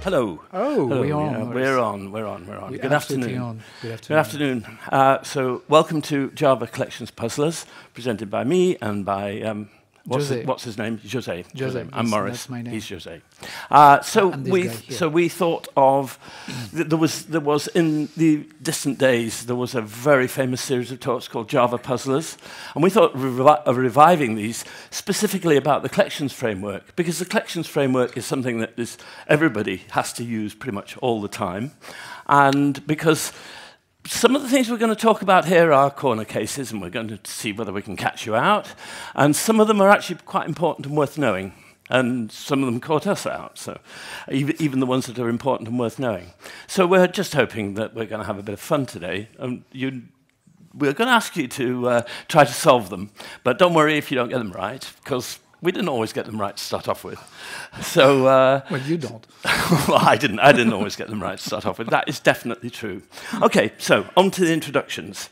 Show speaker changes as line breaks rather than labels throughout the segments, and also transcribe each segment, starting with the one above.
Hello.
Oh,
Hello.
we're on.
We're on. Good afternoon.
Good afternoon.
So welcome to Java Collections Puzzlers, presented by me and by
José.
what's his name? José.
José.
I'm Maurice.
That's my name.
He's José. So we thought of there was in the distant days there was a very famous series of talks called Java Puzzlers, and we thought of reviving these specifically about the collections framework, because the collections framework is something that everybody has to use pretty much all the time, and because some of the things we're going to talk about here are corner cases, and we're going to see whether we can catch you out. And some of them are actually quite important and worth knowing. And some of them caught us out, so even the ones that are important and worth knowing. So we're just hoping that we're going to have a bit of fun today. We're going to ask you to try to solve them. But don't worry if you don't get them right, because we didn't always get them right to start off with. So,
well, you don't.
Well, I didn't always get them right to start off with. That is definitely true. Okay, so on to the introductions.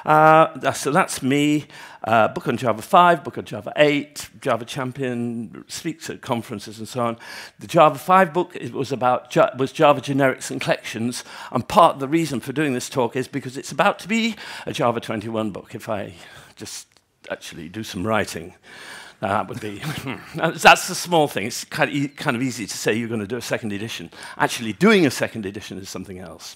So that's me. Book on Java 5, book on Java 8, Java Champion, speaks at conferences and so on. The Java 5 book was Java generics and collections, and part of the reason for doing this talk is because it's about to be a Java 21 book, if I just actually do some writing. That would be, that's the small thing. It's kind of easy to say you're going to do a second edition. Actually, doing a second edition is something else.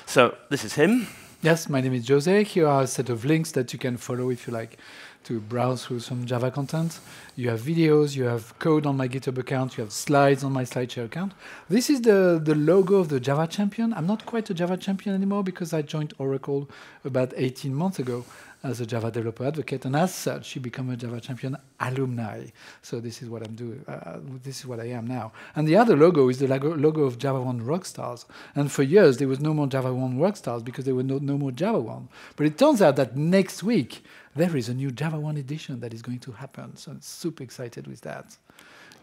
So this is him.
Yes, my name is José. Here are a set of links that you can follow if you like to browse through some Java content. You have videos, you have code on my GitHub account, you have slides on my SlideShare account. This is the logo of the Java Champion. I'm not quite a Java Champion anymore because I joined Oracle about 18 months ago as a Java developer advocate, and as such, you become a Java Champion alumni. So this is what I'm doing. This is what I am now. And the other logo is the logo of Java 1 Rockstars. And for years, there was no more Java 1 Rockstars because there were no more Java 1. But it turns out that next week, there is a new Java 1 edition that is going to happen. So I'm super excited with that.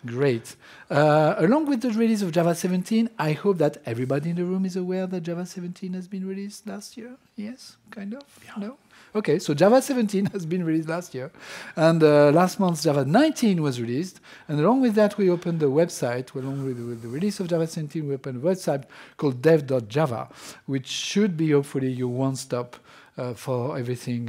Great. Along with the release of Java 17, I hope that everybody in the room is aware that Java 17 has been released last year. Yes, kind of? Yeah. No? Okay, so Java 17 has been released last year. And last month, Java 19 was released. And along with that, we opened the website. Along with the release of Java 17, we opened a website called dev.java, which should be, hopefully, your one-stop for everything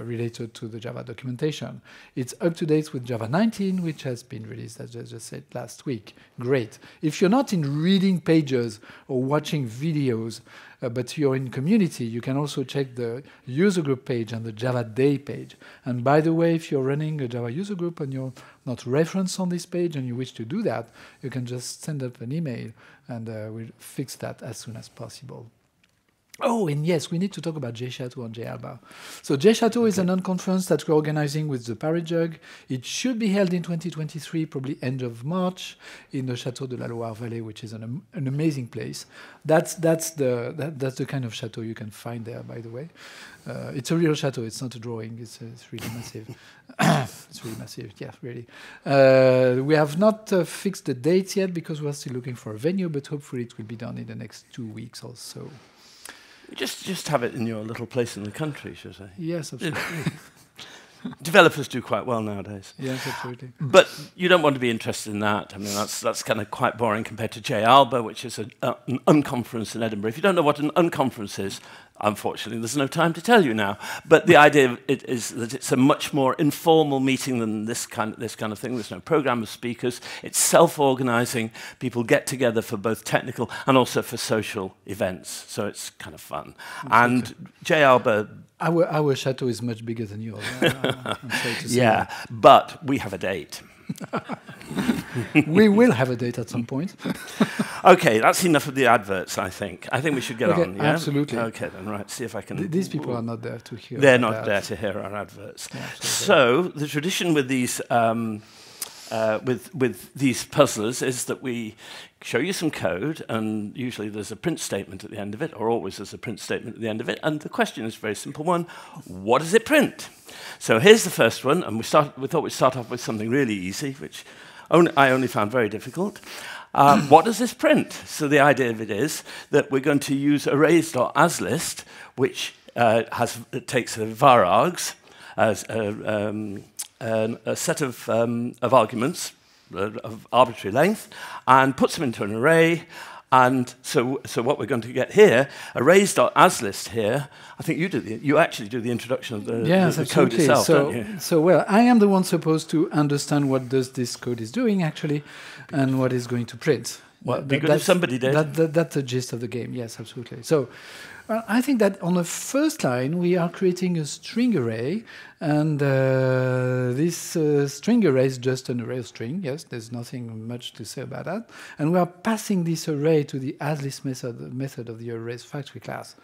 related to the Java documentation. It's up to date with Java 19, which has been released, as I just said, last week. Great. If you're not in reading pages or watching videos, but you're in community, you can also check the user group page and the Java Day page. And by the way, if you're running a Java user group and you're not referenced on this page and you wish to do that, you can just send up an email and we'll fix that as soon as possible. Oh, and yes, we need to talk about JAlba and JAlba. So JAlba is an unconference that we're organizing with the Paris Jug. It should be held in 2023, probably end of March, in the Château de la Loire Valley, which is an amazing place. That's the kind of chateau you can find there, by the way. It's a real chateau. It's not a drawing. It's really massive. It's really massive. Yeah, really. We have not fixed the dates yet because we're still looking for a venue, but hopefully it will be done in the next 2 weeks or so.
Just have it in your little place in the country, José.
Yes, absolutely.
Developers do quite well nowadays.
Yes, absolutely.
But you don't want to be interested in that. I mean, that's kind of quite boring compared to JAlba, which is an unconference in Edinburgh. If you don't know what an unconference is, unfortunately, there's no time to tell you now. But the idea of it is that it's a much more informal meeting than this kind of thing. There's no program of speakers. It's self-organizing. People get together for both technical and also for social events. So it's kind of fun. And JAlba...
Our chateau is much bigger than yours. I'm sorry to say.
Yeah, but we have a date.
We will have a date at some point.
Okay, that's enough of the adverts, I think. I think we should get on, yeah?
Absolutely.
Okay, then, right, see if I can...
These people are not there to hear
They're not there to hear our adverts. Yeah, so the tradition with these... with these puzzlers is that we show you some code, and usually there's a print statement at the end of it, or always there's a print statement at the end of it, and the question is a very simple one: what does it print? So here's the first one, and we thought we'd start off with something really easy, which I only found very difficult. What does this print? So the idea of it is that we're going to use arrays.asList, which takes a var args as a set of arguments, of arbitrary length and puts them into an array. And so what we're going to get here, arrays.aslist here, I think you actually do the introduction of the code itself, don't you?
So, well, I am the one supposed to understand what this code is doing, actually, and what is going to print.
Well, it'd be good if somebody did.
That's the gist of the game, yes, absolutely. So I think that on the first line, we are creating a string array, and this string array is just an array of string. Yes, there's nothing much to say about that. And we are passing this array to the aslist method of the arrays factory class.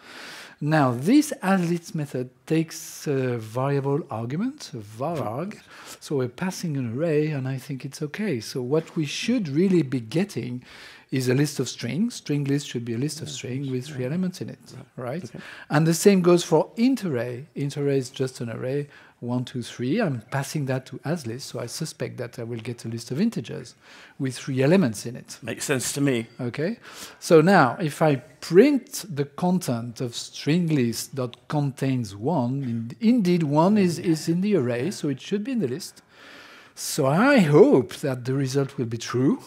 Now, this aslist method takes a variable argument, a vararg. So we're passing an array, and I think it's OK. So what we should really be getting is a list of strings. String list should be a list of strings with 3 elements in it, right? Okay. And the same goes for int array. Int array is just an array, 1, 2, 3. I'm passing that to aslist, so I suspect that I will get a list of integers with 3 elements in it.
Makes sense to me.
Okay. So now, if I print the content of string list that contains 1, indeed 1 is in the array, so it should be in the list. So I hope that the result will be true.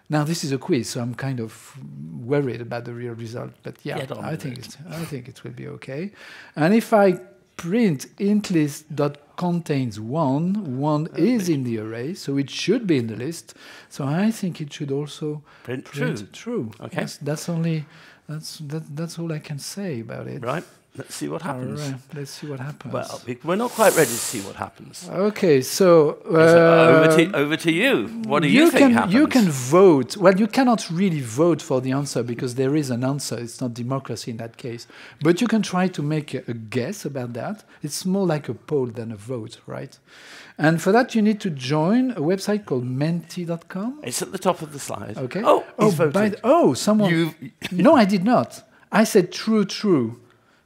Now this is a quiz, so I'm kind of worried about the real result. But yeah, I think it will be okay. And if I print int list that contains 1, 1 is in the array, so it should be in the list. So I think it should also print true. Okay, that's all I can say about it.
Right. Let's see what happens.
All right. Let's see what happens.
Well, we're not quite ready to see what happens.
Okay, so
over to you. What do you think happens?
You can vote. Well, you cannot really vote for the answer because there is an answer. It's not democracy in that case. But you can try to make a guess about that. It's more like a poll than a vote, right? And for that, you need to join a website called menti.com.
It's at the top of the slide.
Okay.
Someone.
No, I did not. I said true.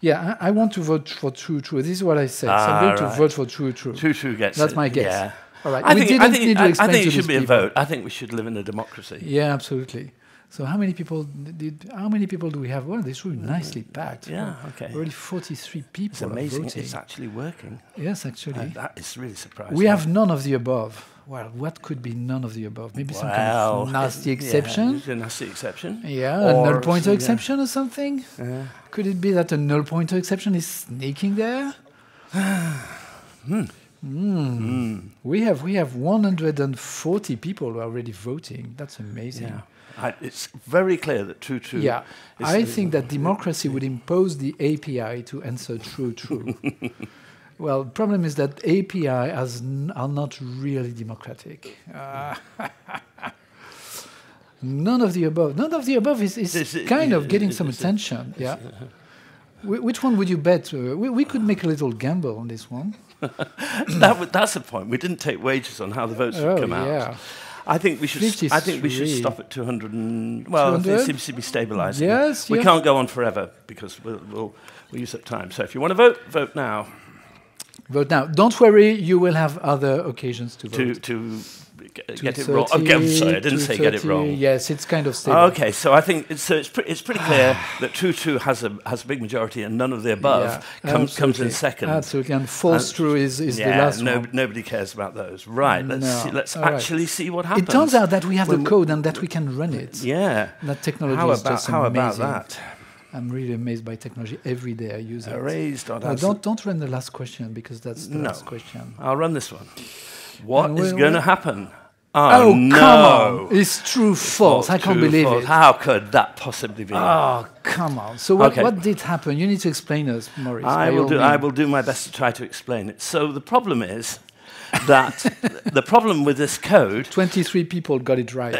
Yeah, I want to vote for true. This is what I said. So I'm going to vote for true.
True gets
That's
it.
my guess.
Yeah.
All right.
I think it should be a vote. I think we should live in a democracy.
Yeah, absolutely. So how many people do we have? Well, it's really nicely packed.
Yeah, okay.
Already 43 people.
It's amazing.
Voting.
It's actually working.
Yes, actually.
That is really surprising.
We have none of the above. Well, what could be none of the above? Maybe some kind of nasty exception?
Yeah, a nasty exception.
Yeah, a null pointer exception or something? Could it be that a null pointer exception is sneaking there? We have 140 people who are already voting. That's amazing.
Yeah. It's very clear that true.
Yeah, I think that democracy would impose the API to answer true. Well, the problem is that APIs are not really democratic. None of the above. None of the above is kind of getting some attention. Yeah. Which one would you bet? We could make a little gamble on this one.
That's the point. We didn't take wages on how the votes would come out.
Yeah.
I think we should. I think we should stop at 200. It seems to be stabilising.
Yes.
We can't go on forever because we'll use up time. So if you want to vote now.
Vote now. Don't worry, you will have other occasions to vote.
To get it wrong. Sorry, I didn't say get it wrong.
Yes, it's kind of stable.
Okay, so I think it's pretty clear that true has a big majority, and none of the above comes in second.
Absolutely, and false true is the last one.
Nobody cares about those. Right. Let's actually see what happens.
It turns out that we have the code and that we can run it.
Yeah.
That technology is just amazing.
How about that?
I'm really amazed by technology. Every day I use it.
Arrays.aslist.
Don't run the last question because that's the last question.
I'll run this one. What is going to happen?
Oh, no. Come on. It's true, false. I can't believe it.
How could that possibly be?
Oh, come on. So what did happen? You need to explain us, Maurice.
I will do my best to try to explain it. So the problem is that the problem with this code...
23 people got it right.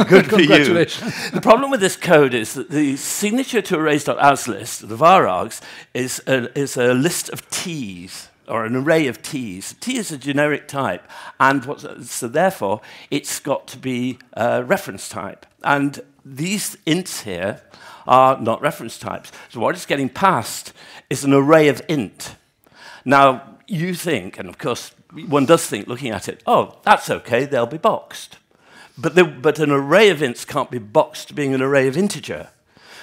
Good for you. The problem with this code is that the signature to arrays.aslist, the varargs, is a list of t's, or an array of t's. T is a generic type, and so therefore it's got to be a reference type. And these ints here are not reference types. So what is getting passed is an array of int. Now, you think, and of course, one does think, looking at it, oh, that's okay, they'll be boxed. But an array of ints can't be boxed being an array of integer.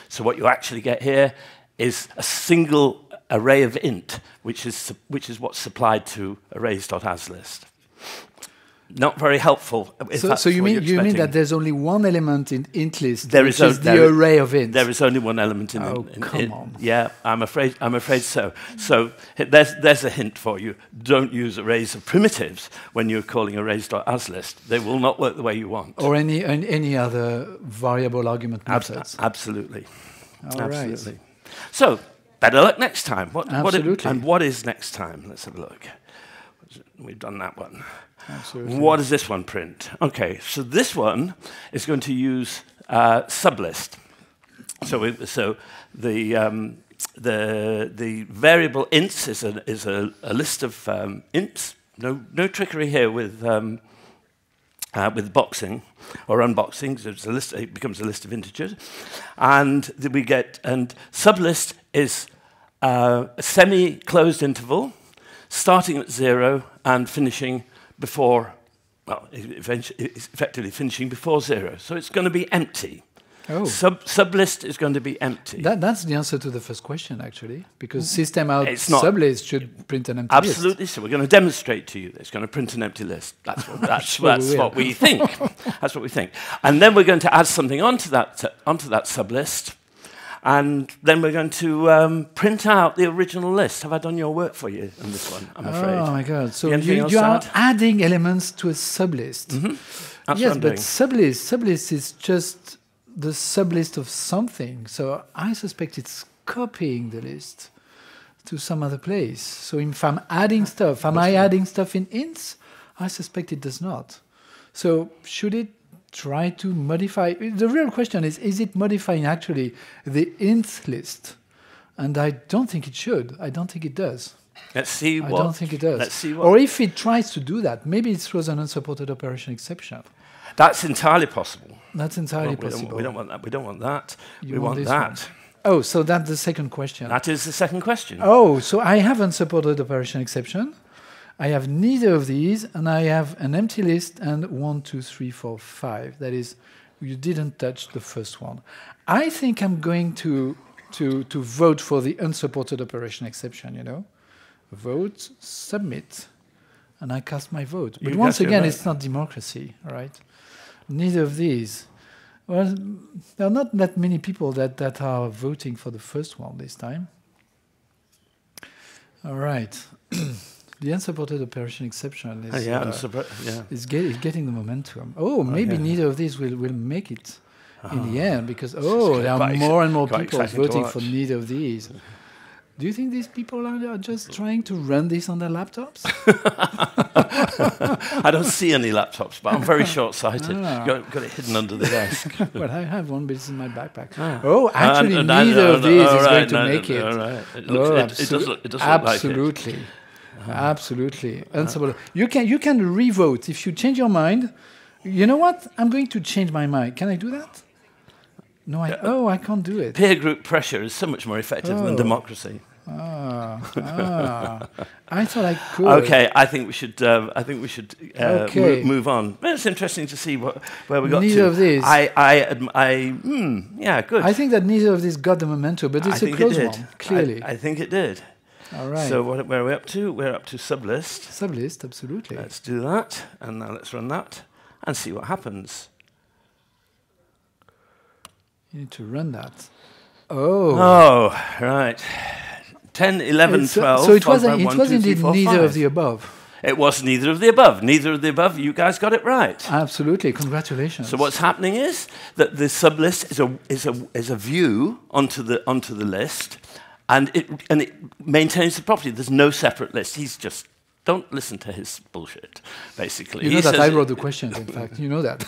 So what you actually get here is a single array of int, which is what's supplied to arrays.aslist. not very helpful.
So you mean that there's only one element in int list, which is the array of ints?
There is only one element in.
Come on.
Yeah, I'm afraid so. So there's a hint for you. Don't use arrays of primitives when you're calling arrays.asList. They will not work the way you want.
Or any other variable argument methods.
Absolutely.
All right.
So better luck next time.
Absolutely.
What is next time? Let's have a look. We've done that one.
Absolutely.
What does this one print? Okay, so this one is going to use sublist. So the variable ints is a list of ints. No trickery here with boxing or unboxing. So it's a list. It becomes a list of integers, and sublist is a semi-closed interval, starting at 0 and finishing before, well, it's effectively finishing before 0. So it's going to be empty.
Oh.
Sublist is going to be empty.
That's the answer to the first question, actually, because system out sublist should print an empty list.
Absolutely. So we're going to demonstrate to you that it's going to print an empty list. That's what we think. That's what we think. And then we're going to add something onto that sublist. And then we're going to print out the original list. Have I done your work for you on this one, I'm afraid?
Oh, my God. So you are adding elements to a sublist.
Mm-hmm. That's
yes,
what I'm
but
doing.
Sublist is just the sublist of something. So I suspect it's copying the list to some other place. So if I'm adding stuff, am I adding stuff in ints? I suspect it does not. So should it try to modify? The real question is it modifying actually the int list? And I don't think it should. I don't think it does.
Let's see what.
I don't think it does.
Let's see what.
Or if it tries to do that, maybe it throws an unsupported operation exception.
That's entirely possible.
That's entirely possible.
We don't want that. We don't want that.
You
we want that.
One. Oh, so that's the second question.
That is the second question.
Oh, so I have unsupported operation exception. I have neither of these, and I have an empty list and 1, 2, 3, 4, 5. That is, you didn't touch the first one. I think I'm going to vote for the unsupported operation exception, you know. Vote, submit, and I cast my vote. But once again, it's not democracy, all right? Neither of these. Well, there are not that many people that are voting for the first one this time. All right. The unsupported operation exception is getting the momentum. Oh, maybe neither of these will make it in the end, because, there are more and more people voting for neither of these. Do you think these people are just trying to run this on their laptops?
I don't see any laptops, but I'm very short-sighted. Got it hidden under the desk.
Well, I have one, but it's in my backpack. Oh, actually, neither of these is going to make it.
It does look
absolutely.
Like it.
Absolutely. You can re-vote. If you change your mind, you know what? I'm going to change my mind. Can I do that? No, I can't do it.
Peer group pressure is so much more effective than democracy.
I thought I could.
Okay, I think we should move on. Well, it's interesting to see where we got to.
Neither of these.
Yeah, good.
I think that neither of these got the momentum, but it's a close one, clearly.
I think it did.
All right.
So where are we up to? We're up to sublist.
Sublist, absolutely.
Let's do that, and now let's run that and see what happens.
You need to run that. Oh,
right. 10, 11, 12.
So it was indeed neither of the above.
It was neither of the above. Neither of the above. You guys got it right.
Absolutely. Congratulations.
So what's happening is that the sublist is a view onto the list, and it maintains the property. There's no separate list. Don't listen to his bullshit, basically.
You know that I wrote the questions, in fact. You know that.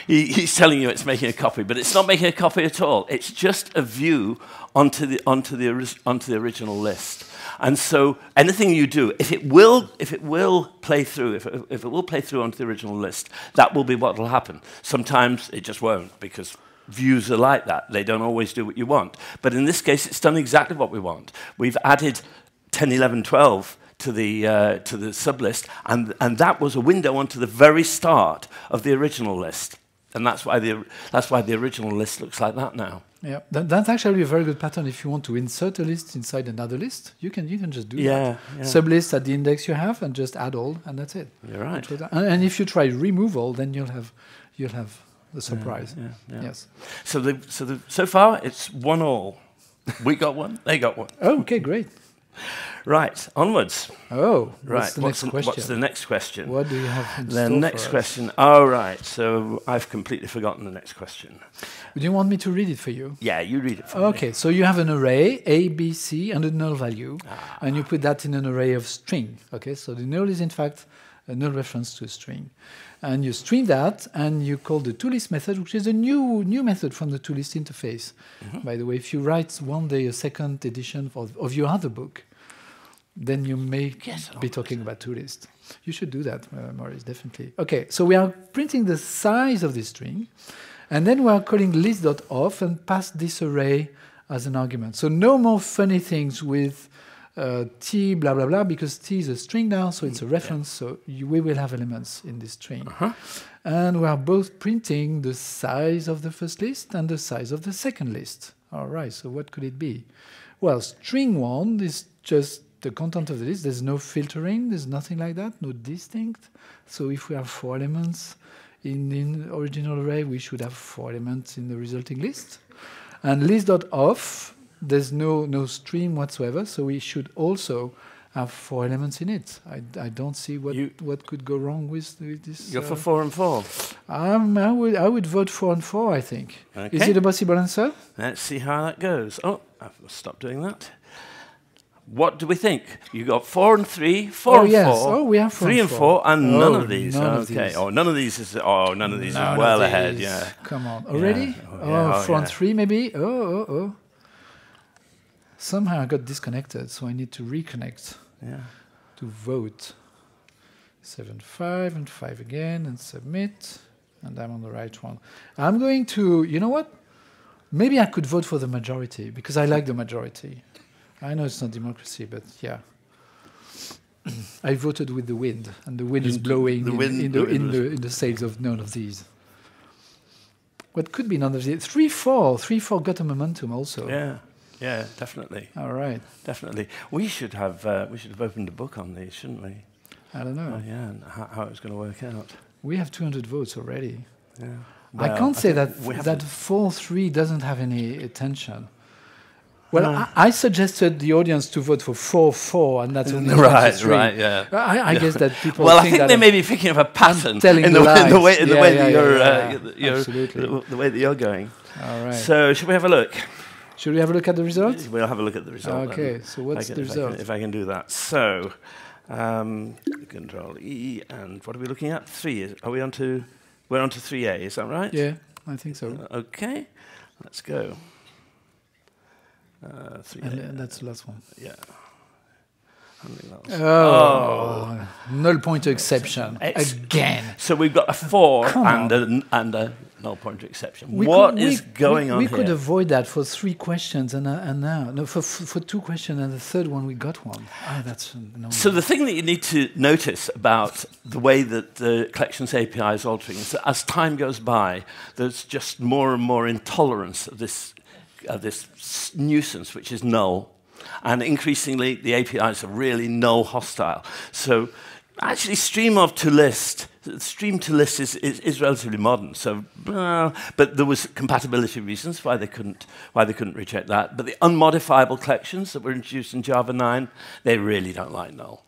He's telling you it's making a copy, but it's not making a copy at all. It's just a view onto the original list. And so anything you do, if it will play through onto the original list, that will be what will happen. Sometimes it just won't, because views are like that. They don't always do what you want. But in this case, it's done exactly what we want. We've added 10, 11, 12 to the sublist, and that was a window onto the very start of the original list, and that's why the original list looks like that now.
Yeah, that's actually a very good pattern. If you want to insert a list inside another list, you can just do that.
Yeah.
Sublist at the index you have, and just add all, and that's it.
You're right.
And if you try removal, then you'll have the surprise.
Yeah.
Yes.
So far it's 1-1. We got one. They got one.
Oh, okay, great.
Right, onwards.
Oh,
right.
What's
the next question?
What do you have in
the
store
next
for
question? Oh, right. So I've completely forgotten the next question.
Do you want me to read it for you?
Yeah, you read it for me.
Okay, so you have an array, A, B, C, and a null value, and you put that in an array of string. Okay, so the null is in fact a null reference to a string. And you string that, and you call the toList method, which is a new method from the toList interface. By the way, if you write one day a second edition of your other book, then you may be talking about toList. You should do that, Maurice, definitely. Okay, so we are printing the size of this string, and then we are calling list.off and pass this array as an argument. So no more funny things with t blah blah blah, because t is a string now, so it's a reference, so we will have elements in this string. And we are both printing the size of the first list and the size of the second list. All right, so what could it be? Well, string 1 is just the content of the list. There's no filtering, there's nothing like that, no distinct. So if we have 4 elements in the original array, we should have 4 elements in the resulting list. And list.off, there's no stream whatsoever, so we should also have 4 elements in it. I don't see what could go wrong with this.
You're for 4 and 4?
I would vote 4 and 4, I think.
Okay.
Is it a possible answer?
Let's see how that goes. Oh, I've stopped doing that. What do we think? You got 4 and 3, 4 and 4.
Oh, we have
3 and 4, and none of these.
None of these.
Oh, none of these is. Oh, none of these are well ahead. Yeah.
Come on. Already?
Yeah.
4 and 3, maybe. Oh. Somehow I got disconnected, so I need to reconnect.
Yeah.
To vote. 7, 5, and 5 again, and submit. And I'm on the right one. I'm going to. You know what? Maybe I could vote for the majority because I like the majority. I know it's not democracy, but yeah. I voted with the wind, and the wind is blowing in the sails of none of these. What could be none of these? 3-4 got a momentum also.
Yeah, definitely.
All right,
definitely. We should have opened a book on these, shouldn't we?
I don't know.
And how it was going to work out.
We have 200 votes already.
Yeah.
Well, I can't say that 4-3 doesn't have any attention. Well, I suggested the audience to vote for 4-4, and that's only
right, yeah.
I guess that people.
Well, I think they may be picking up a pattern in the way that you're going.
All right.
So, should we have a look?
Should we have a look at the result?
We'll have a look at the result.
Okay. So what's the result?
If I can do that. So, Control E, and what are we looking at? 3. Are we on to? We're on to 3A. Is that right?
Yeah, I think so.
Okay. Let's go. 3A.
And that's the last one.
Yeah.
Null pointer exception again.
So we've got a 4 and a null pointer exception. What is going on here?
We could avoid that for 3 questions, and now for 2 questions, and the third one we got one. That's annoying.
So the thing that you need to notice about the way that the collections API is altering is that as time goes by, there's just more and more intolerance of this nuisance, which is null. And increasingly, the APIs are really null hostile. So actually, stream to list is relatively modern. So, but there was compatibility reasons why they couldn't reject that. But the unmodifiable collections that were introduced in Java 9, they really don't like null.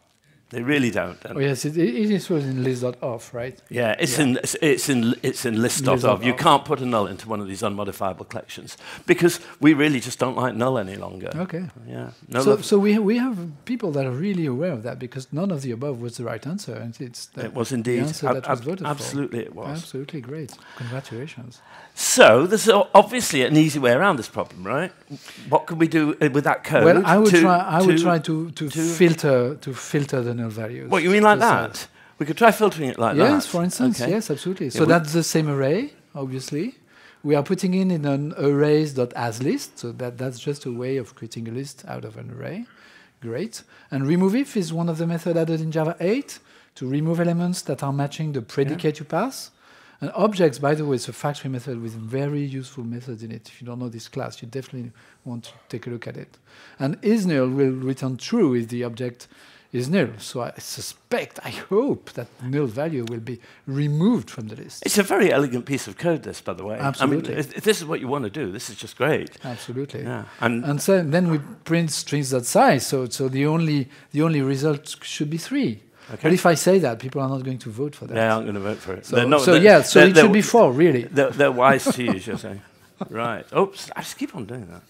They really don't.
Oh yes, it is in list.off, right?
Yeah, it's in list.off. You can't put a null into one of these unmodifiable collections because we really just don't like null any longer.
Okay.
Yeah.
So we have people that are really aware of that because none of the above was the right answer, and it was indeed the answer that was voted
absolutely
for.
It was.
Absolutely great. Congratulations.
So there's obviously an easy way around this problem, right? What can we do with that code?
Well, I would try to filter the null values.
What, you mean like that? We could try filtering it like that.
Yes, for instance. Okay. Yes, absolutely. So that's the same array, obviously. We are putting in an arrays.asList, so that's just a way of creating a list out of an array. Great. And removeIf is one of the methods added in Java 8 to remove elements that are matching the predicate you pass. And objects, by the way, is a factory method with very useful methods in it. If you don't know this class, you definitely want to take a look at it. And isNull will return true if the object is null. So I suspect, I hope, that null value will be removed from the list.
It's a very elegant piece of code, this, by the way.
Absolutely.
I mean, if this is what you want to do, this is just great.
Absolutely.
Yeah.
And so then we print strings.size. So the only result should be 3. Okay. But if I say that, people are not going to vote for that.
They aren't going to vote for it.
So it should be 4, really.
They're wise to you, José. Right. Oops, I just keep on doing that.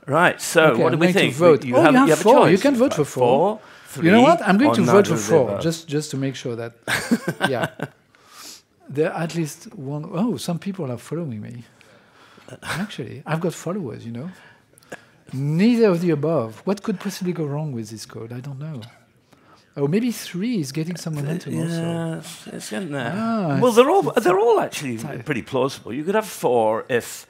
Right, so
okay,
what do we think?
Vote.
You have a
4.
choice.
You can vote for 4.
3,
you know what? I'm going to vote for 4,
above.
just to make sure that, yeah. There are at least one. Oh, some people are following me. Actually, I've got followers, you know. Neither of the above. What could possibly go wrong with this code? I don't know. Oh, maybe 3 is getting some momentum also.
Yeah, it's getting there. Well, they're all actually pretty plausible. You could have 4 if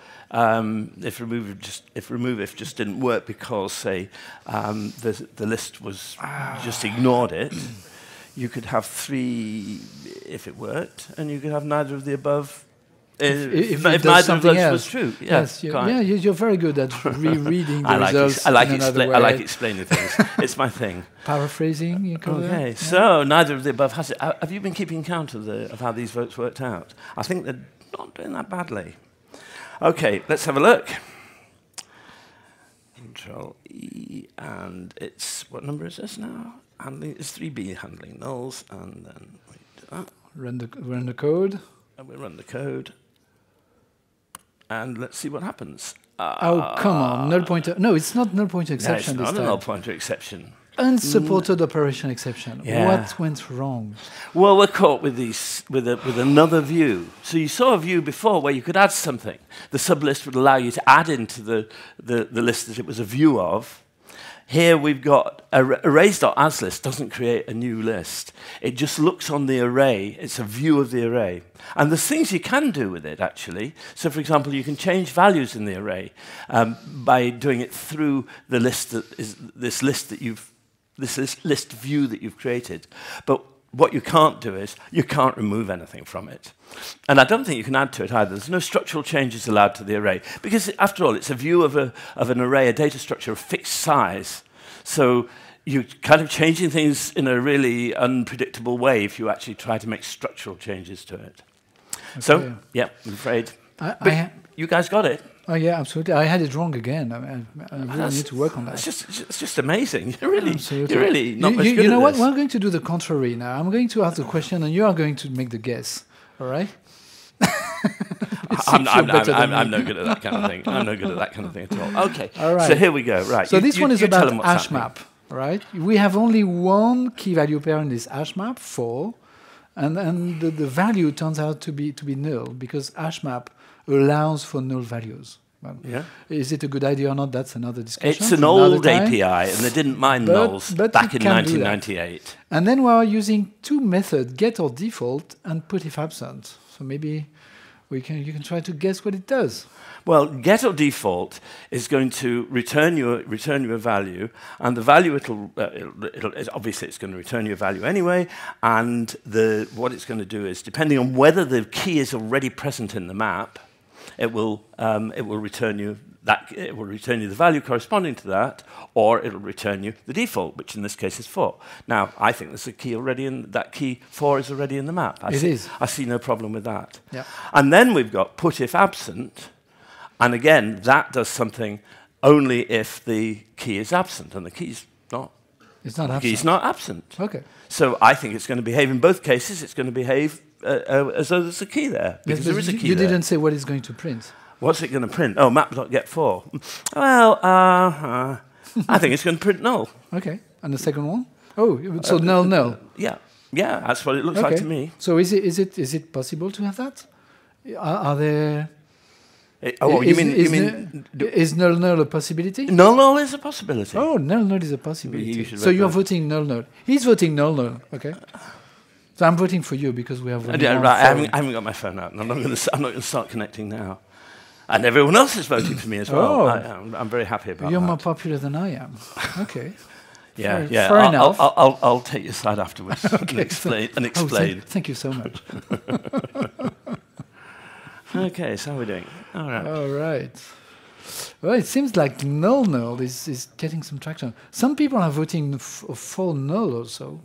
remove if just didn't work because, say, the list was just ignored it. You could have 3 if it worked, and you could have neither of the above if neither of those was true.
Yes, you're very good at rereading the results.
I like explaining things. It's my thing.
Paraphrasing, you call
okay,
that?
So neither of the above has it. Have you been keeping count of how these votes worked out? I think they're not doing that badly. Okay, let's have a look. Control E, and it's, what number is this now? It's 3B, handling nulls, and then we do that.
Run the code.
And we run the code. And let's see what happens.
Oh, come on, null pointer. No, it's not null pointer exception this time.
It's not a null pointer exception.
Unsupported operation exception.
Yeah.
What went wrong?
Well, we're caught with another view. So you saw a view before where you could add something. The sublist would allow you to add into the list that it was a view of. Here we've got arrays.asList doesn't create a new list. It just looks on the array. It's a view of the array. And there's things you can do with it, actually. So, for example, you can change values in the array by doing it through the list that is this list view that you've created. But what you can't do is you can't remove anything from it. And I don't think you can add to it either. There's no structural changes allowed to the array. Because, after all, it's a view of an array, a data structure of fixed size. So you're kind of changing things in a really unpredictable way if you actually try to make structural changes to it. Okay. So, yeah, I'm afraid. You guys got it.
Oh yeah, absolutely. I had it wrong again. I really need to work on that.
It's just amazing. You're really not much good
You know
at
what?
this.
We're going to do the contrary now. I'm going to ask the question, and you are going to make the guess. All right?
I'm no good at that kind of thing. I'm no good at that kind of thing at all. Okay.
All right.
So here we go. Right.
So this one is about HashMap.
Happening.
Right? We have only one key value pair in this HashMap, 4, and the value turns out to be null because HashMap allows for null values. Well, yeah. Is it a good idea or not? That's another discussion.
It's an old API, and they didn't mind nulls back in 1998.
And then we are using 2 methods, get or default, and put if absent. So maybe you can try to guess what it does.
Well, get or default is going to return you a value, and the value obviously it's going to return you a value anyway. And what it's going to do is, depending on whether the key is already present in the map, it will return you the value corresponding to that, or it'll return you the default, which in this case is 4. Now, I think there's a key already in that key 4 is already in the map. I see no problem with that.
Yeah.
And then we've got put if absent, and again that does something only if the key is absent, and the key's not.
It's not absent.
The key's not absent.
Okay.
So I think it's going to behave in both cases. It's going to behave as though there's a key there, because there is a key
you
there.
didn't say what it's going to print.
What's it going to print? Oh, map.get4. Well, I think it's going to print null.
Okay. And the second one? Oh, so null.
Yeah, that's what it looks like to me.
So is it possible to have that? Are there? Is null a possibility?
Null is a possibility.
Oh, null is a possibility. So you're voting null. He's voting null. Okay. So I'm voting for you because we have.
I haven't got my phone out, and I'm not going to start connecting now. And everyone else is voting for me as well. I'm very happy about that.
You're more popular than I am. Okay.
Yeah.
Fair enough.
I'll take your side afterwards and explain.
Thank you so much.
Okay, so how are we doing? All right.
All right. Well, it seems like null is getting some traction. Some people are voting for null also.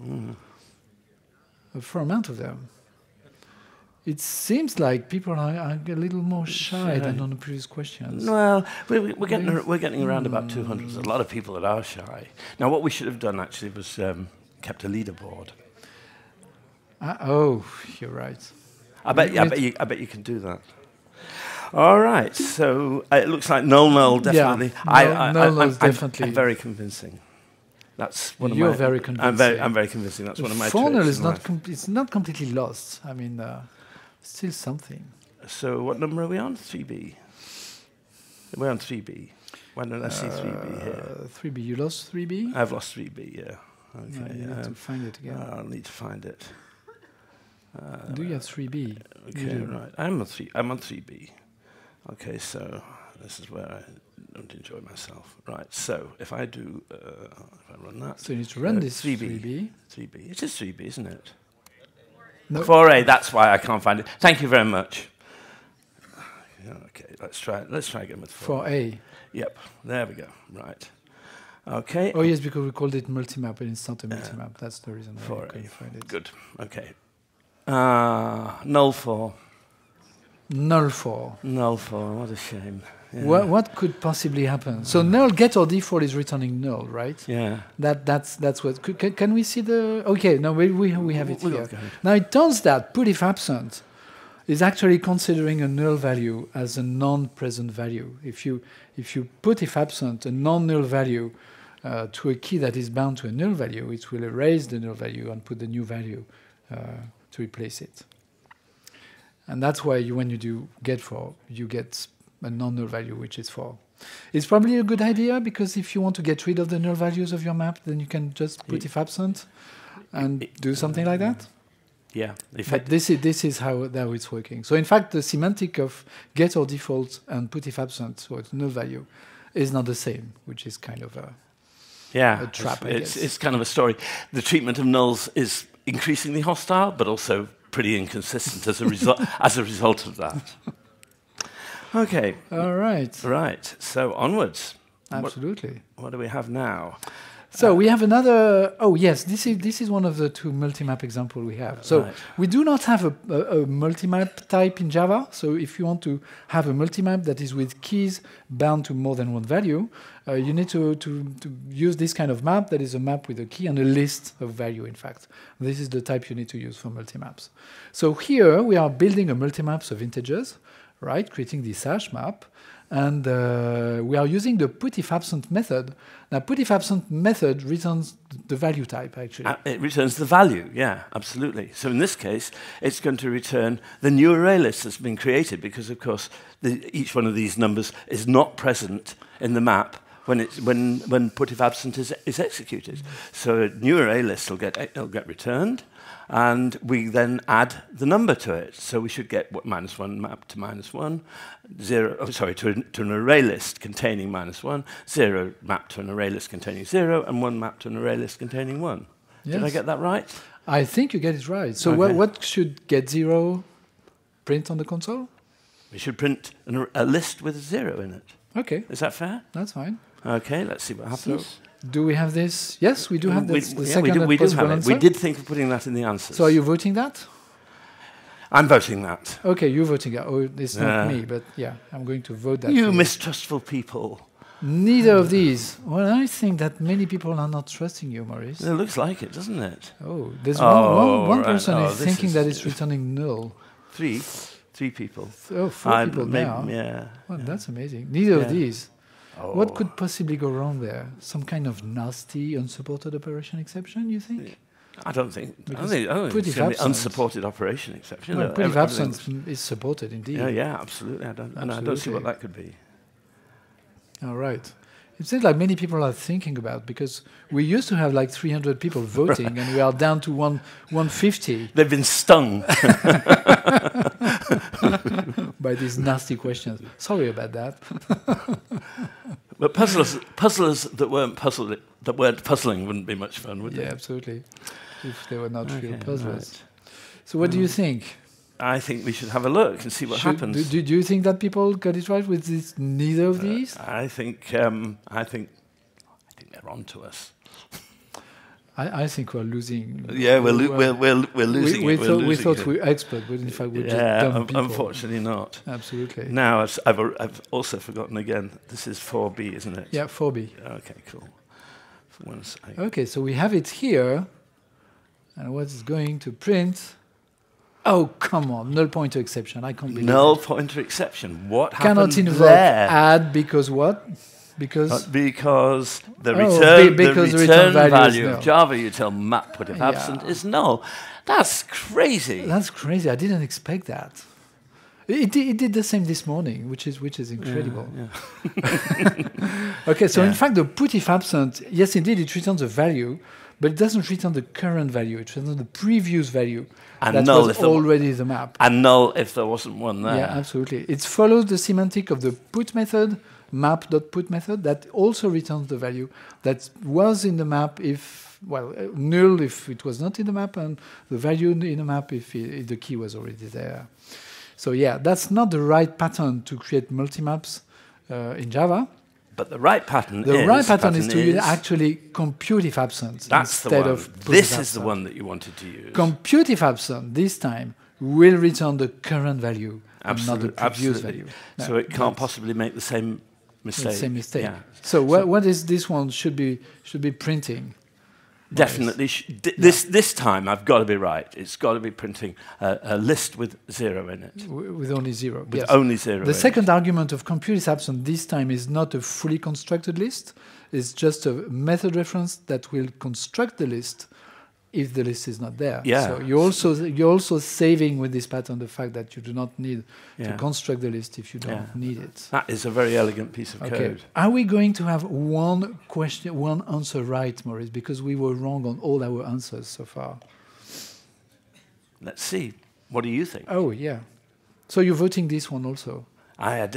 A fair amount of them. It seems like people are a little more shy than on the previous questions.
Well, we're getting around about 200. There's a lot of people that are shy. Now, what we should have done actually was kept a leaderboard.
Oh, you're right.
I bet you can do that. All right. So it looks like null definitely.
Yeah, null definitely.
I'm very convincing. That's one of
You're
my.
very convincing.
I'm very convincing. That's one of my.
For null
tricks
is it's not completely lost. I mean, still something.
So what number are we on? 3B. We're on 3B. Why don't I see 3B here?
3B. You lost 3B?
I've lost 3B. Yeah. Okay.
No, you need to find it again.
I'll need to find it.
Do you have 3B?
Okay, right. I'm on 3B. Okay, so this is where I don't enjoy myself. Right. So if I do, if I run that.
So you need to run this 3B.
3B. It is 3B, isn't it?
No.
4A. That's why I can't find it. Thank you very much. Okay, let's try again with
4A.
Yep. There we go. Right. Okay.
Oh yes, because we called it multimap, and it's not a multimap. That's the reason why I couldn't find it.
Good. Okay. Null 4.
Null 4.
Null 4. What a shame. Yeah.
What could possibly happen? So null get or default is returning null, right?
Yeah.
That's what. Can we see the? Okay. No, we have it here.
Okay.
Now it turns that put if absent is actually considering a null value as a non-present value. If you put if absent a non-null value to a key that is bound to a null value, it will erase the null value and put the new value to replace it. And that's why when you do get for, you get a non-null value, which is 4. It's probably a good idea, because if you want to get rid of the null values of your map, then you can just put if absent and do something like that.
Yeah.
But this is how it's working. So in fact, the semantic of get or default and put if absent, so it's null value, is not the same, which is kind of a trap, I guess.
It's kind of a story. The treatment of nulls is increasingly hostile, but also pretty inconsistent as a result of that. Okay.
All right.
Right. So onwards.
Absolutely.
What do we have now?
So we have another. Oh yes, this is one of the two multimap examples we have. So we do not have a multimap type in Java. So if you want to have a multimap that is with keys bound to more than one value, you need to use this kind of map that is a map with a key and a list of value. In fact, this is the type you need to use for multimaps. So here we are building a multimaps of integers, right? Creating this hash map. And we are using the putifAbsent method. Now, putifAbsent method returns the value type, actually.
It returns the value, yeah, absolutely. So in this case, it's going to return the new array list that's been created, because, of course, each one of these numbers is not present in the map when putifAbsent is executed. So a new array list will get returned, and we then add the number to it. So we should get -1 mapped to -1, 0, to an array list containing -1, 0 mapped to an array list containing 0, and 1 mapped to an array list containing 1. Yes. Did I get that right?
I think you get it right. So
okay.
what should get 0 print on the console?
We should print a list with a 0 in it.
Okay.
Is that fair?
That's fine.
Okay, let's see what happens.
So, do we have this? Yes, we do have this.
We do have it. We did think of putting that in the answers.
So are you voting that?
I'm voting that.
Okay, you're voting that. Oh, it's not me, but yeah, I'm going to vote that.
You mistrustful people.
Neither of these. Well, I think that many people are not trusting you, Maurice.
It looks like it, doesn't it?
Oh, there's one person is thinking that it's returning null.
Three people.
Oh, 4 people now.
Yeah.
Well, that's amazing. Neither of these. Oh. What could possibly go wrong there? Some kind of nasty unsupported operation exception, you think?
I don't think it's an unsupported operation exception.
No, putifAbsent is supported indeed.
Yeah, absolutely. I don't see what that could be.
All right. It seems like many people are thinking about, because we used to have like 300 people voting, and we are down to 150.
They've been stung
by these nasty questions. Sorry about that.
But puzzlers that weren't puzzling wouldn't be much fun, would they?
Yeah, absolutely. If they were not real puzzlers. Right. So what do you think?
I think we should have a look and see what happens.
Do you think that people got it right with this, neither of these?
I think they're on to us.
I think we're losing.
Yeah, we're losing.
We thought we were expert, but in fact we're just dumb people.
Unfortunately not.
Absolutely.
Now I've also forgotten again. This is 4B, isn't it?
Yeah, 4B.
Okay, cool.
Okay, so we have it here, and what's going to print? Oh, come on, null pointer exception. I can't believe
null
it.
pointer exception. What
cannot
happened
invoke
there?
add because what? Because
the return value
of
Java util map put if absent is null. That's crazy.
That's crazy. I didn't expect that. It did the same this morning, which is incredible.
Yeah.
Okay, so in fact, the put if absent, yes, indeed, it returns a value, but it doesn't return the current value. It returns the previous value
and
that
null
was already the map.
And null if there wasn't one there.
Yeah, absolutely. It follows the semantic of the put method, map.put method, that also returns the value that was in the map if, null if it was not in the map, and the value in the map if the key was already there. So yeah, that's not the right pattern to create multi-maps in Java.
But the right pattern
is to actually compute if absent instead of put if absent.
This is the one that you wanted to use.
Compute if absent this time will return the current value and not the previous value.
So it can't possibly make the same mistake.
The same mistake.
Yeah.
So what is this one should be printing?
Definitely. This time I've got to be right. It's got to be printing a list with 0 in it.
With only 0.
With only 0.
The second argument of compute is absent this time is not a fully constructed list. It's just a method reference that will construct the list if the list is not there.
Yeah.
So you're also saving with this pattern the fact that you do not need to construct the list if you don't need it.
That is a very elegant piece of code.
Are we going to have one answer right, Maurice? Because we were wrong on all our answers so far.
Let's see. What do you think?
Oh, yeah. So you're voting this one also? I'm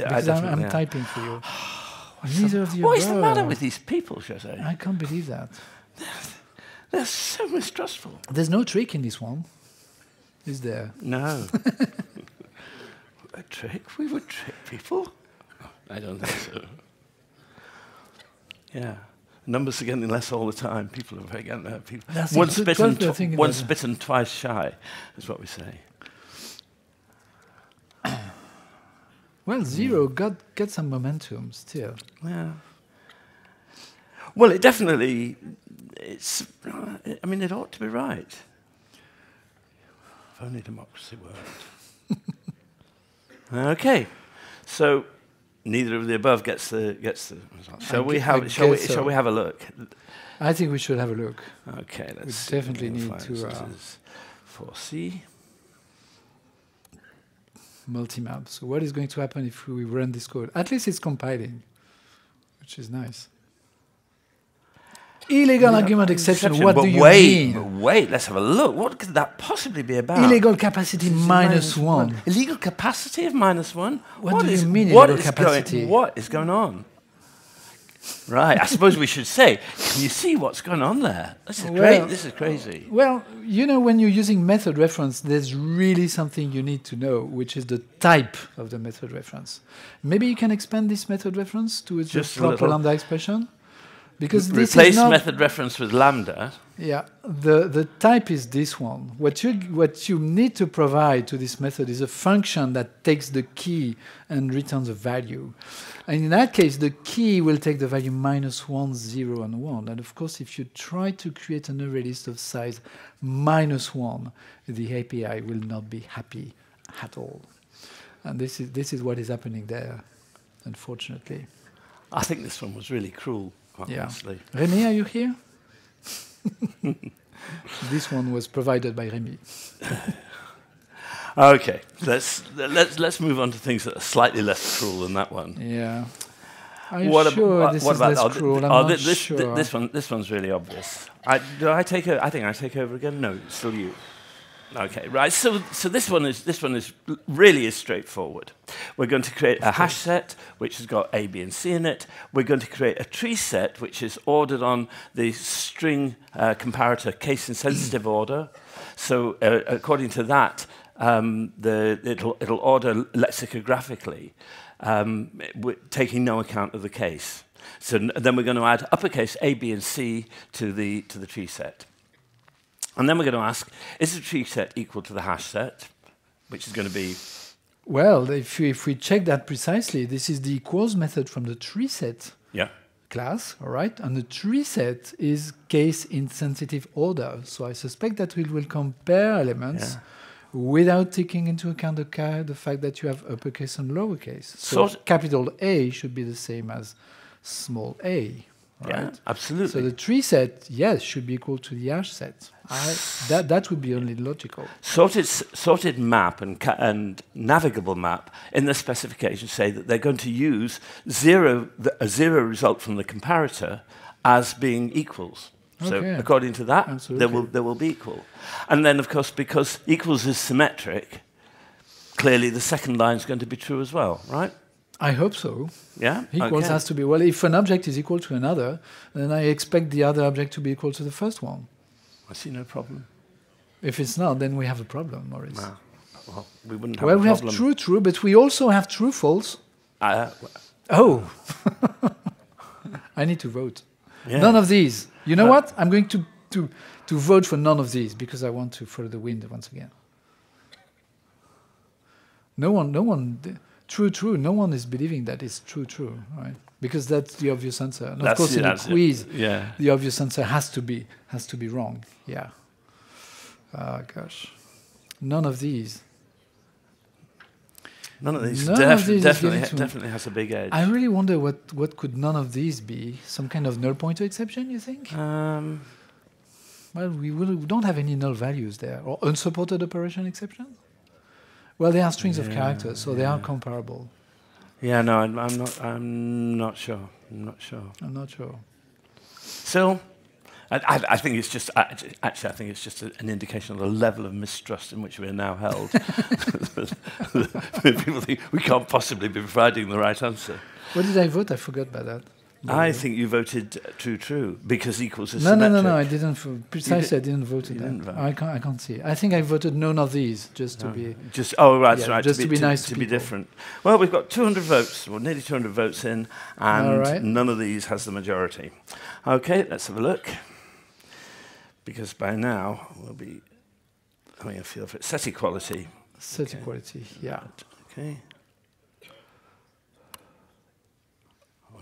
typing for you.
What is the matter with these people, José?
I can't believe that.
They're so mistrustful.
There's no trick in this one, is there?
No. A trick? We would trick people? I don't think so. Yeah. Numbers are getting less all the time. People are very getting people. Once bitten, twice shy, is what we say.
Well, 0 got some momentum still.
Yeah. Well, it definitely... it ought to be right. If only democracy worked. Okay, so neither of the above gets the result. Shall we have a look?
I think we should have a look.
Okay, let's see.
We definitely need to.
4C.
Multi-map. So what is going to happen if we run this code? At least it's compiling, which is nice. Illegal argument exception. What do you mean?
Wait, let's have a look. What could that possibly be about?
Illegal capacity -1.
Illegal capacity of -1?
What do you mean illegal capacity?
What is going on? Right, I suppose we should say, can you see what's going on there? This is crazy.
Well, when you're using method reference, there's really something you need to know, which is the type of the method reference. Maybe you can expand this method reference to its proper lambda expression? Because this
replace
is not
method reference with lambda.
Yeah, the type is this one. What you need to provide to this method is a function that takes the key and returns a value. And in that case, the key will take the value -1, 0, and 1. And of course, if you try to create an array list of size -1, the API will not be happy at all. And this is what is happening there, unfortunately.
I think this one was really cruel. Honestly.
Rémi, are you here? This one was provided by Rémi.
Okay, let's move on to things that are slightly less cruel than that one.
Yeah. Are you sure this is less cruel? I'm not sure.
This one's really obvious. I think I take over again. No, it's still you. Okay, right. So this one is really straightforward. We're going to create a hash set which has got A, B, and C in it. We're going to create a tree set which is ordered on the string comparator case-insensitive order. So according to that, it'll order lexicographically, taking no account of the case. So then we're going to add uppercase A, B, and C to the tree set. And then we're going to ask, is the tree set equal to the hash set, which is going to be...
Well, if we check that precisely, this is the equals method from the tree set class, all right? And the tree set is case-insensitive order. So I suspect that we will compare elements without taking into account the fact that you have uppercase and lowercase. So capital A should be the same as small a. Right?
Yeah, absolutely.
So the tree set, yes, should be equal to the hash set. That would be only logical.
Sorted map and navigable map in the specification say that they're going to use a zero result from the comparator as being equals. So according to that, there will be equal. And then, of course, because equals is symmetric, clearly the second line is going to be true as well, right?
I hope so.
Yeah?
Equals has to be, well, if an object is equal to another, then I expect the other object to be equal to the first one.
I see no problem.
If it's not, then we have a problem, Maurice.
Well, we wouldn't have a problem.
Well, we have true, but we also have true, false. Oh. I need to vote. Yeah. None of these. You know what? I'm going to vote for none of these because I want to follow the wind once again. No one... True. No one is believing that it's true, right? Because that's the obvious answer. And of course, in a quiz, the obvious answer has to be wrong. Yeah. Gosh, none of these.
None of these definitely has a big edge.
I really wonder what could none of these be? Some kind of null pointer exception? You think? Well, we don't have any null values there, or unsupported operation exception. Well, they are strings of characters, so they are comparable.
Yeah, no, I'm not sure. I'm not sure. So, I think it's just actually I think it's just an indication of the level of mistrust in which we are now held. People think we can't possibly be providing the right answer.
What did I vote? I forgot about that.
I think you voted true because equals is symmetric.
No, I didn't. Precisely, I didn't vote that. I can't see. I think I voted none of these just to be...
Just right.
Just to be nice
to be different. Well, we've got 200 votes, or nearly 200 votes in, and none of these has the majority. Okay, let's have a look. Because by now, we'll be having a feel for it. Set equality.
Set equality, yeah.
Okay.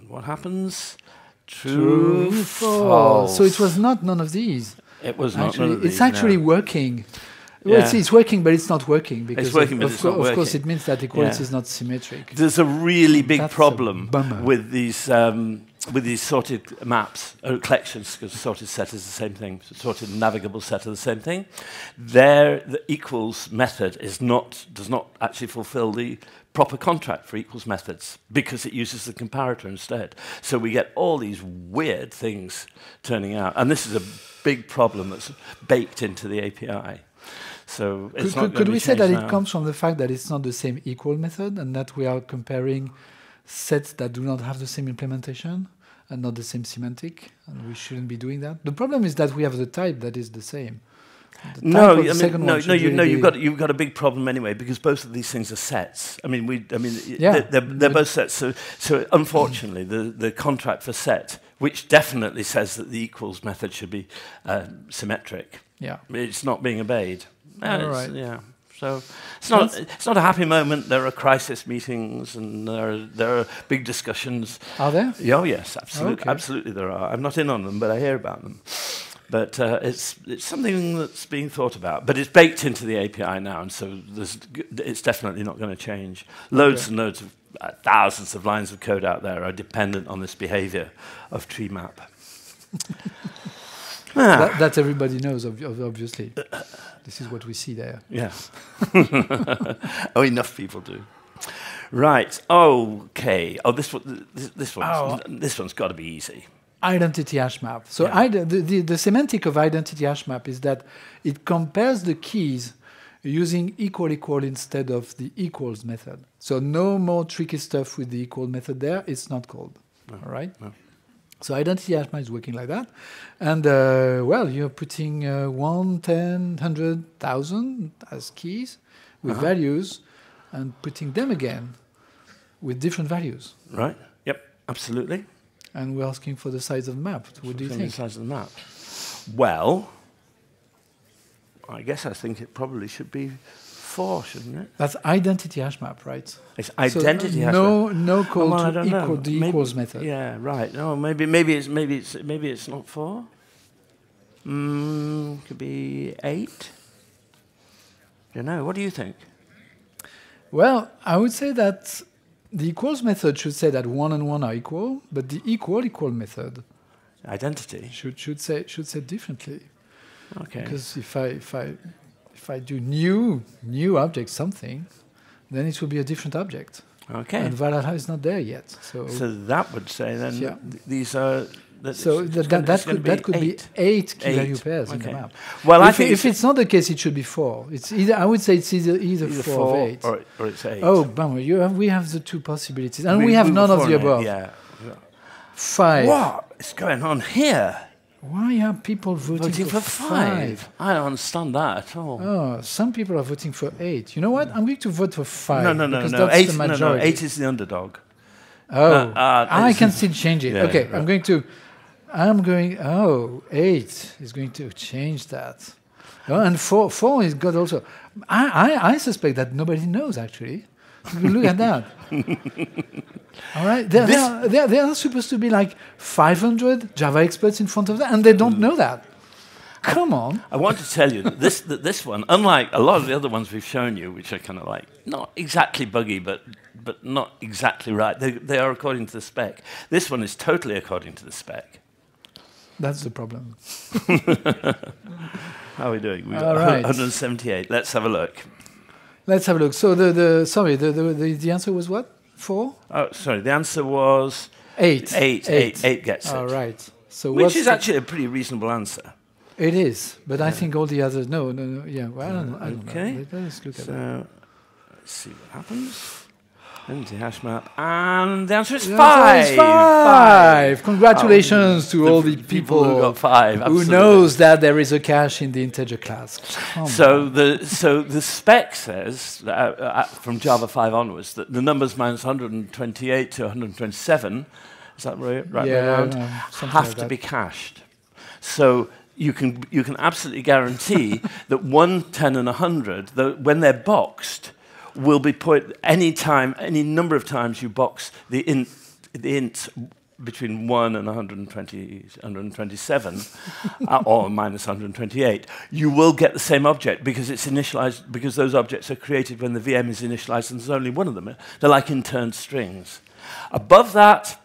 What happens? True, false.
So it was not none of these.
It was not none of these.
It's actually working. Well, it's working, but it's not working because
it's working, but it's not working.
Of course, it means that equality is not symmetric.
There's a really big problem with these sorted maps, collections, because sorted set is the same thing. Sorted and navigable set are the same thing. The equals method does not actually fulfill the proper contract for equals methods because it uses the comparator instead. So we get all these weird things turning out, and this is a big problem that's baked into the API. So
could we say that it comes from the fact that it's not the same equal method and that we are comparing sets that do not have the same implementation and not the same semantic, and we shouldn't be doing that? The problem is that we have the type that is the same. You've got a big problem anyway because both of these things are sets. They're both sets. So unfortunately, the contract for set, which definitely says that the equals method should be symmetric, it's not being obeyed. So it's not a happy moment. There are crisis meetings and there are big discussions. Are there?
Oh yes, absolutely there are. I'm not in on them, but I hear about them. But it's something that's being thought about. But it's baked into the API now, and so it's definitely not going to change. Loads and loads of thousands of lines of code out there are dependent on this behavior of tree map.
That everybody knows, obviously. This is what we see there.
Yeah. Enough people do. Right. Okay. This one's got to be easy.
Identity hash map. So the semantic of identity hash map is that it compares the keys using equal instead of the equals method. So no more tricky stuff with the equal method there. It's not called. No. All right? No. So identity HashMap is working like that. And, well, you're putting 1, 10, 100, 1,000 as keys with values and putting them again with different values.
Right. Yep. Absolutely.
And we're asking for the size of the map. What do you think?
The size of the map. Well, I think it probably should be 4, shouldn't it?
That's identity HashMap, right?
It's identity HashMap.
No call to equal the equals method.
Yeah, right. No, maybe it's not 4. Could be 8. You know, what do you think?
Well, I would say that the equals method should say that 1 and 1 are equal, but the equal method
identity
should say differently.
Okay.
Because if I do new object something, then it will be a different object.
Okay.
And Valhalla is not there yet. So
that would say then these are.
So that could be 8 key value pairs in the map.
Well,
if it's not the case, it should be 4. It's either I would say it's either 4 or 8.
Or it's 8.
Oh, bummer! We have the 2 possibilities, and we have none of the above.
Yeah.
5.
What is going on here?
Why are people voting for 5?
I don't understand that at all.
Oh, some people are voting for 8. You know what? I'm going to vote for 5.
No.
That's the majority.
No, 8 is the underdog.
Oh, I can still change it.
Yeah,
okay,
right.
I'm going. Oh, 8 is going to change that. Oh, and 4 is good also. I suspect that nobody knows actually. Look at that. All right, there are supposed to be like 500 Java experts in front of that, and they don't know that. Come on.
I want to tell you that this one, unlike a lot of the other ones we've shown you, which are kind of like not exactly buggy, but not exactly right. They are according to the spec. This one is totally according to the spec.
That's the problem.
How are we doing? We've
got
178. Let's have a look.
Let's have a look. So the answer was what? 4?
Oh, sorry. The answer was
8.
8 gets it.
All right. So
which is actually a pretty reasonable answer.
It is, but I think all the others. No. Yeah. Well, I don't know. Let's look at that.
Let's see what happens. Into HashMap, and the answer is 5.
It's 5. Congratulations to all the people
who got 5.
Who knows that there is a cache in the integer class.
So the spec says from Java 5 onwards that the numbers minus 128 to 127, is that right? Around, have to be cached. So you can absolutely guarantee that 1, 10, and 100, when they're boxed, will be put any number of times you box the int between 1 and 127 or minus 128, you will get the same object because it's initialized, because those objects are created when the VM is initialized and there's only one of them. They're like interned strings. Above that,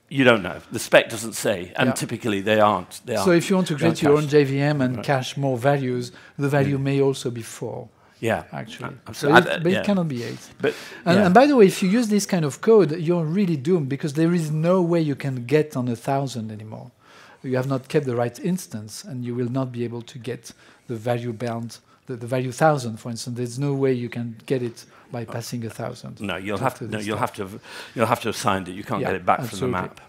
you don't know. The spec doesn't say, and typically they aren't. So
if you want to create your own JVM and cache more values, the value may also be 4.
Yeah,
actually. But it cannot be 8. And by the way, if you use this kind of code, you're really doomed because there is no way you can get on 1,000 anymore. You have not kept the right instance, and you will not be able to get the value bound, the value 1,000, for instance. There's no way you can get it by passing 1,000.
No, you'll have to assign it. You can't get it back from the map.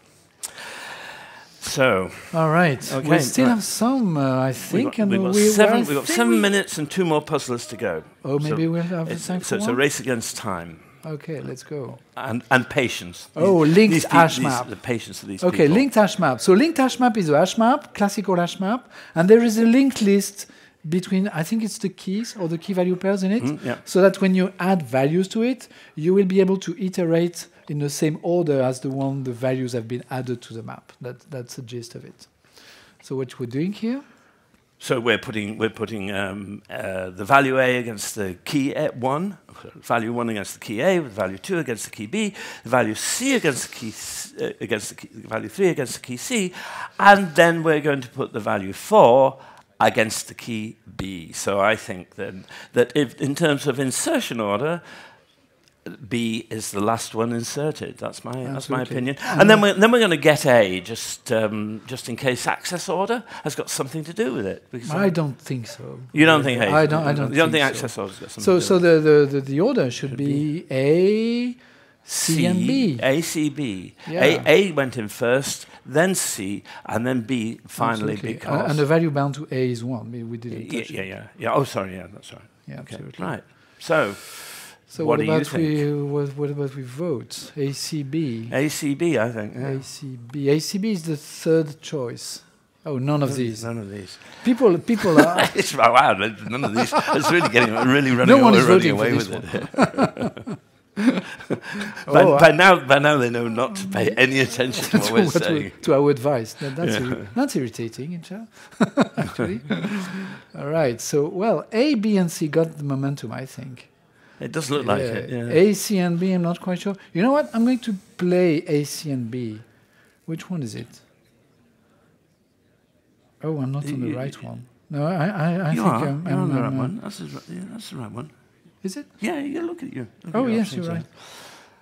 So,
all right, we still have some, I think,
we've got 7 minutes and 2 more puzzlers to go.
Oh, maybe we'll have time for one.
So it's a race against time.
Okay, let's go.
And patience.
Oh, linked HashMap.
The patience of these people.
Okay, linked HashMap. So linked HashMap is a HashMap, classical HashMap, and there is a linked list between, I think it's the keys or the key value pairs in it, so that when you add values to it, you will be able to iterate in the same order as the values have been added to the map. That's the gist of it. So what we're doing here?
So we're putting the value A against the key 1, value 1 against the key A, value 2 against the key B, the value C against the key value 3 against the key C, and then we're going to put the value 4 against the key B. So I think then that if, in terms of insertion order, B is the last one inserted. That's my opinion. And then we're going to get A just in case access order has got something to do with it.
I don't think so.
You don't think A?
I don't.
You don't think
so.
access order's got something to do
with it? So the order should be A, C, and B.
A, C, B.
Yeah.
A went in first, then C, and then B finally. Because
and the value bound to A is 1. We didn't touch it.
Yeah. Oh, sorry. Yeah, that's right.
Yeah,
okay.
absolutely.
Right. So
what
do you think?
What about we vote? ACB.
ACB, I think. Yeah.
ACB. ACB is the third choice. Oh, none of these.
None of these.
People are.
Wow, none of these. It's really running away with it. By now they know not to pay any attention to what we're saying.
To our advice. That's irritating, actually. All right. So, well, A, B, and C got the momentum, I think.
It does look like it, yeah.
A, C, and B, I'm not quite sure. You know what? I'm going to play A, C, and B. Which one is it? Oh, I'm not on the right one. No, I think I'm
on the right one. That's the right one.
Is it?
Yeah, you look at you.
Yes, you're right.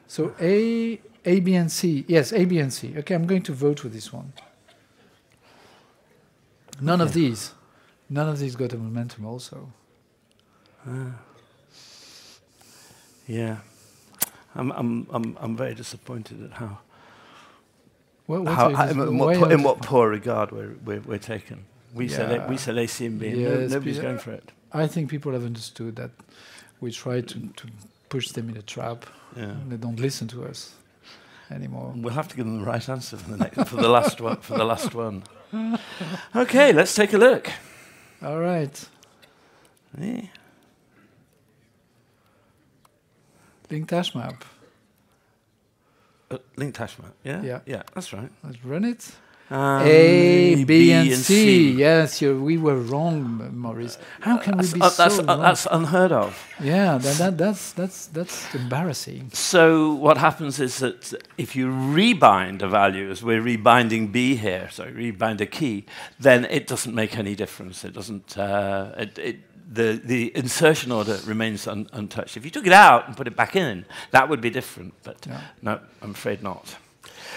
So A, B, and C. Yes, A, B, and C. Okay, I'm going to vote for this one. None of these got a momentum also.
Yeah, I'm very disappointed at how. In what poor regard we're taken. We said A, C, and B. And nobody's going for it.
I think people have understood that we try to push them in a trap.
Yeah.
And they don't listen to us anymore.
We'll have to give them the right answer for the last one. For the last one. Okay, let's take a look.
All right.
Yeah.
Linked HashMap.
Linked HashMap. Yeah. Yeah, that's right.
Let's run it. A, B, and C. Yes, we were wrong, Maurice. How can we be so wrong?
That's unheard of.
Yeah, that's embarrassing.
So what happens is that if you rebind a value, as we're rebinding B here, so rebind a key, then it doesn't make any difference. It doesn't. The insertion order remains untouched. If you took it out and put it back in, that would be different. But no, I'm afraid not.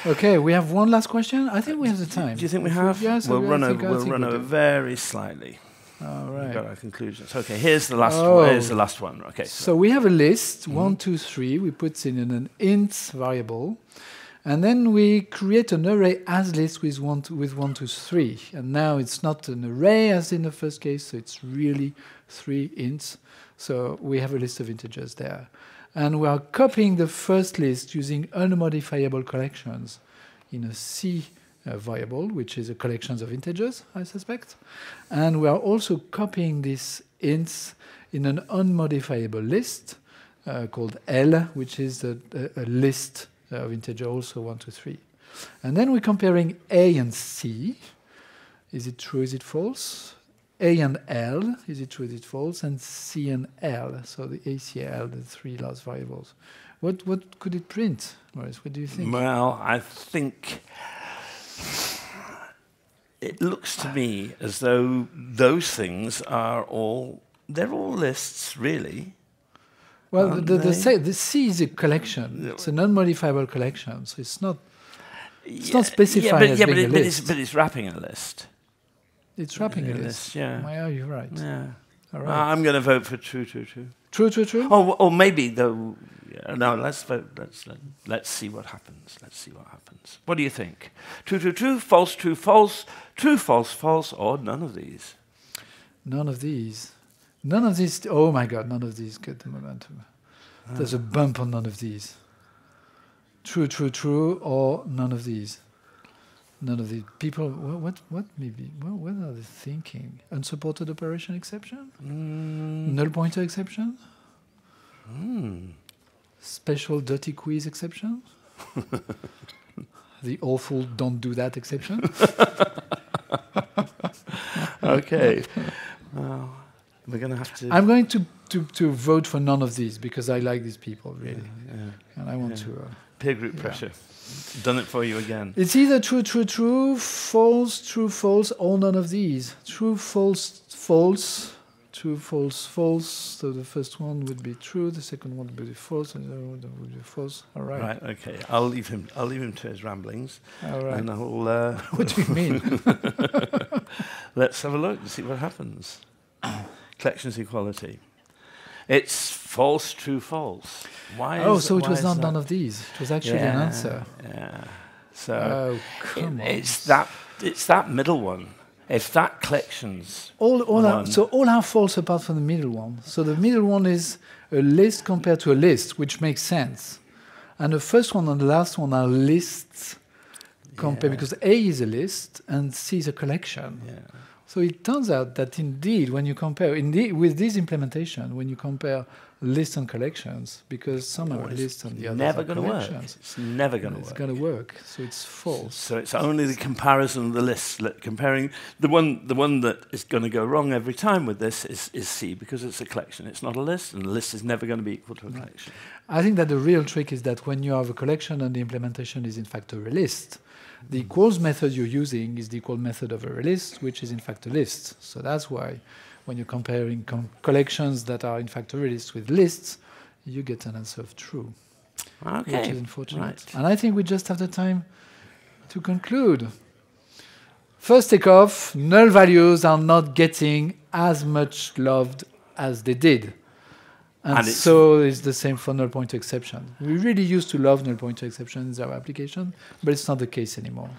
Okay, we have one last question. I think we have the time.
Do you think we have?
Yes,
we'll run over very slightly.
All right.
We've got our conclusions. Okay, here's the last one. Here's the last one. Okay.
So we have a list, 1, 2, 3. We put in an int variable. And then we create an array as list with 1, 2, 3. And now it's not an array as in the first case, so it's really 3 ints. So we have a list of integers there. And we are copying the first list using unmodifiable collections in a C variable, which is a collection of integers, I suspect. And we are also copying these ints in an unmodifiable list called L, which is a list of integer also 1, 2, 3. And then we're comparing A and C. Is it true, is it false? A and L, is it true, is it false? And C and L, so the A, C, L, the 3 last variables. What could it print, Maurice? What do you think?
Well, I think it looks to me as though those things are they're all lists, really.
Well, the C is a collection. It's an unmodifiable collection, so it's not specifying as being a list.
But it's wrapping a list.
It's wrapping a list.
Yeah.
Well, you're right.
Yeah.
All right.
I'm going to vote for true, true, true.
True, true, true.
Or maybe though. No, let's vote. Let's see what happens. Let's see what happens. What do you think? True, true, true. False, true, false. True, false, false. Or none of these.
None of these. None of these. Oh my God! None of these get the momentum. There's a bump on none of these. True, true, true. Or none of these. None of the people. What maybe? What are they thinking? Unsupported operation exception? Null pointer exception? Special dirty quiz exception? The awful don't do that exception?
Okay. Well, we're going to have to.
I'm going to vote for none of these because I like these people really, and I want to.
Peer group pressure. Done it for you again.
It's either true, true, true, false, or none of these. True, false, false, true, false, false. So the first one would be true, the second one would be false, and the other one would be false. All right.
Right. Okay. I'll leave him to his ramblings.
All right.
And I'll.
What do you mean?
Let's have a look and see what happens. Collections equality. It's false, true, false. Why?
So it was not none of these. It was actually an answer.
Yeah. So
come on.
It's that middle one. If that collections
all are false apart from the middle one. So the middle one is a list compared to a list, which makes sense. And the first one and the last one are lists compared because A is a list and C is a collection.
Yeah.
So it turns out that indeed, when you compare, with this implementation, when you compare lists and collections, because some are lists and the others are collections.
It's never going to work.
It's going to work. So it's false.
So it's only the comparison of the lists. Comparing the one that is going to go wrong every time with this is C, because it's a collection. It's not a list, and the list is never going to be equal to a collection.
I think that the real trick is that when you have a collection and the implementation is in fact a list, the equals method you're using is the equal method of a list, which is in fact a list. So that's why when you're comparing collections that are in fact a list with lists, you get an answer of true, which is unfortunate. Right. And I think we just have the time to conclude. First takeoff, null values are not getting as much loved as they did. And so it's the same for null pointer exception. We really used to love null pointer exceptions in our application, but it's not the case anymore.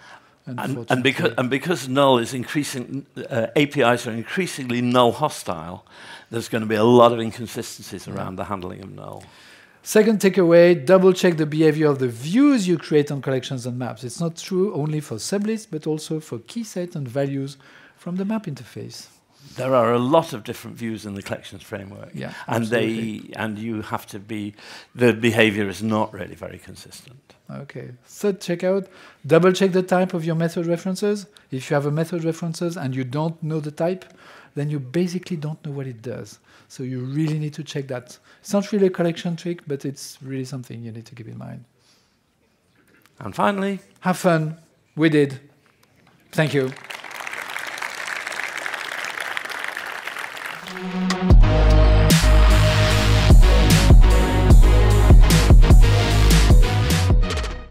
And because null is increasing, APIs are increasingly null hostile, there's going to be a lot of inconsistencies around the handling of null.
Second takeaway, double check the behavior of the views you create on collections and maps. It's not true only for sublists, but also for key sets and values from the map interface.
There are a lot of different views in the collections framework, and you have to be. The behavior is not really very consistent.
Okay. Third checkout: double check the type of your method references. If you have a method references and you don't know the type, then you basically don't know what it does. So you really need to check that. It's not really a collection trick, but it's really something you need to keep in mind.
And finally,
have fun. We did. Thank you.